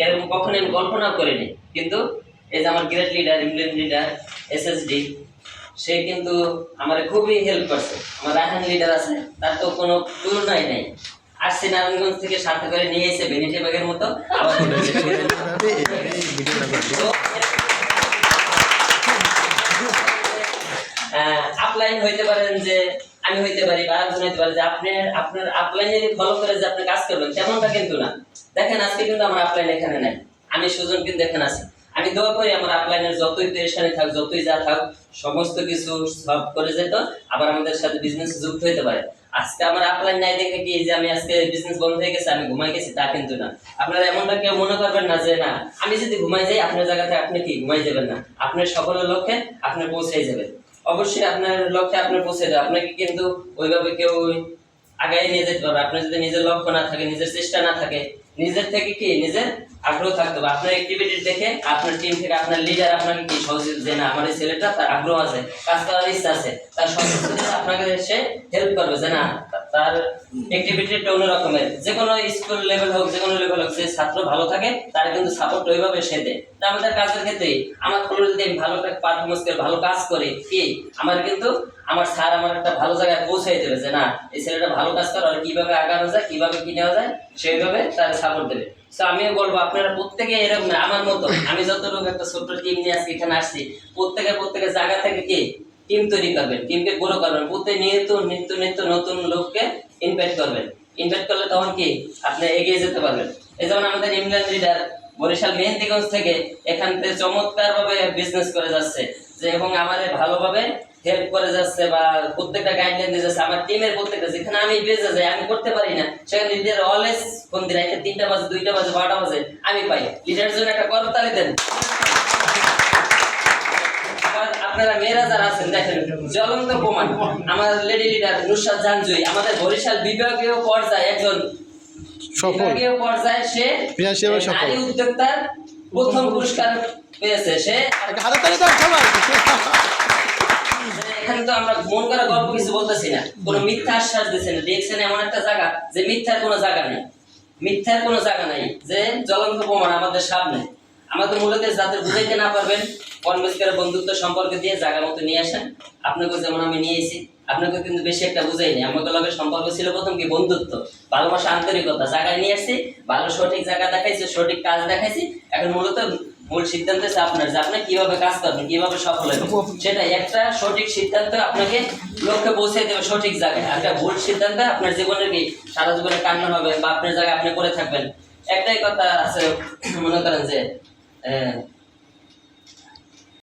এরকম কখনো আমি কল্পনা করিনি, কিন্তু এই যে আমার great leader, England leader, SSD, সে কিন্তু আমার খুবই হেল্প করছে। আমার রায়হান লিডার আছে, তার তো কোনো তুলনাই নেই। আসছে নারায়ণগঞ্জ থেকে সাথে করে নিয়ে এসে ভ্যানিটি ব্যাগের মতো আবার আপলাইন হইতে পারেন, যে আমি হইতে পারি বা আরেকজন হইতে পারে, যে আপনার আপলাইন যদি ফলো করে যে আপনি কাজ করবেন, তেমনটা কিন্তু না। দেখেন আজকে কিন্তু আমার আপলাইন এখানে নাই, আমি সুজন কিন্তু এখানে আছি। আমি দোয়া করি আমার আপলাইনের যতই পেরেশানি থাক, যতই যা থাক, সমস্ত কিছু সলভ করে যেত, আবার আমাদের সাথে বিজনেস যুক্ত হইতে পারে। আজকে আমার আপলাইন নাই দেখে কি যে আমি আজকে বিজনেস বন্ধ হয়ে গেছে, আমি ঘুমাই গেছি, তা কিন্তু না। আপনারা এমনটা কেউ মনে করবেন না যে না, আমি যদি ঘুমাই যাই আপনার জায়গাতে আপনি কি ঘুমাই যাবেন না। আপনার সকলের লক্ষ্যে আপনি পৌঁছে যাবেন। অবশ্যই আপনার লক্ষ্যে আপনি পৌঁছে যাবেন। আপনাকে কিন্তু ওইভাবে কেউ আগায় নিয়ে যেতে পারবে। আপনার যদি নিজের লক্ষ্য না থাকে, নিজের চেষ্টা না থাকে, নিজের থেকে কি নিজের আগ্রহ থাকতে হবে। আপনার অ্যাক্টিভিটি দেখে আপনার টিম থেকে আপনার লিডার আপনাকে কি সহজে, যে না আমার এই ছেলেটা তার আগ্রহ আছে, কাজ করার ইচ্ছা আছে, তার সদস্যদের আপনাকে সে হেল্প করবে, যে না তার অ্যাক্টিভিটিটা অন্য রকমের। যে কোনো স্কুল লেভেল হোক, যে কোনো লেভেল হোক, যে ছাত্র ভালো থাকে তার কিন্তু সাপোর্ট ওইভাবে সে দেয়। তা আমাদের কাজের ক্ষেত্রে আমার কোনো যদি আমি ভালো পারফরমেন্স করে ভালো কাজ করি, কি আমার কিন্তু আমার স্যার আমার একটা ভালো জায়গায় পৌঁছাই দেবে, যে না এই ছেলেটা ভালো কাজ করে, আর কিভাবে আগানো যায়, কিভাবে কি নেওয়া যায়, সেইভাবে তার সাপোর্ট দেবে। তো আমিও বলবো আপনারা প্রত্যেকে এরকম আমার মতো, আমি যতটুকু একটা ছোট্ট টিম নিয়ে আজকে এখানে আসছি, প্রত্যেকের জায়গা থেকে কি টিম তৈরি করবেন, টিমকে গ্রো করবেন, প্রত্যেক নিত্য নতুন লোককে ইনভাইট করবেন। ইনভাইট করলে তখন কি আপনি এগিয়ে যেতে পারবেন। এই যেমন আমাদের ইংল্যান্ড লিডার বরিশাল মেহেন্দিগঞ্জ থেকে এখান থেকে চমৎকার ভাবে বিজনেস করে যাচ্ছে, যে এবং আমাদের ভালোভাবে হেল্প করে যাচ্ছে, বা প্রত্যেকটা গাইডলাইন দিয়ে যাচ্ছে। আমার টিমের প্রত্যেকটা, যেখানে আমি বেঁচে যাই, আমি করতে পারি না, সেখানে লিডার অলওয়েজ ফোন দিন, 3টা বাজে, 2টা বাজে, 12টা বাজে আমি পাই। লিডারের জন্য একটা করতালি দেন। আপনারা মেয়েরা যারা আছেন দেখেন, জ্বলন্ত প্রমাণ আমার লেডি লিডার নুসরাত জাহান, আমাদের বরিশাল বিভাগীয় পর্যায়ে একজন বিভাগীয় পর্যায়ে সে নারী উদ্যোক্তার প্রথম পুরস্কার পেয়েছে। সে এখানে তো আমরা মন করা গল্প কিছু বলতেছি না, কোনো মিথ্যা আশ্বাস দিচ্ছে না। দেখছেন এমন একটা জায়গা যে মিথ্যার কোনো জায়গা নেই, যে জ্বলন্ত প্রমাণ আমাদের সামনে। আমাদের মূলত যাদের বুঝাইতে না পারবেন, কর্মস্কার বন্ধুত্ব সম্পর্ক দিয়ে জায়গা মতো নিয়ে আসেন। আপনাকে যেমন আমি নিয়ে এসেছি, আপনাকে কিন্তু বেশি একটা বুঝাইনি। আমাদের লগে সম্পর্ক ছিল প্রথম কি বন্ধুত্ব, ভালোবাসা, আন্তরিকতা, জায়গায় নিয়ে আসছি, ভালো সঠিক জায়গা দেখাইছি, সঠিক কাজ দেখাইছি। এখন মূলত মূল সিদ্ধান্ত হচ্ছে আপনার, যে আপনি কিভাবে কাজ করবেন, কিভাবে সফল হবেন। সেটাই একটা সঠিক সিদ্ধান্ত আপনাকে লক্ষ্যে পৌঁছে দেবে সঠিক জায়গায়। একটা ভুল সিদ্ধান্ত আপনার জীবনের কি সারা জীবনে কান্না হবে, বা আপনার জায়গায় আপনি করে থাকবেন। একটাই কথা আছে, মনে করেন যে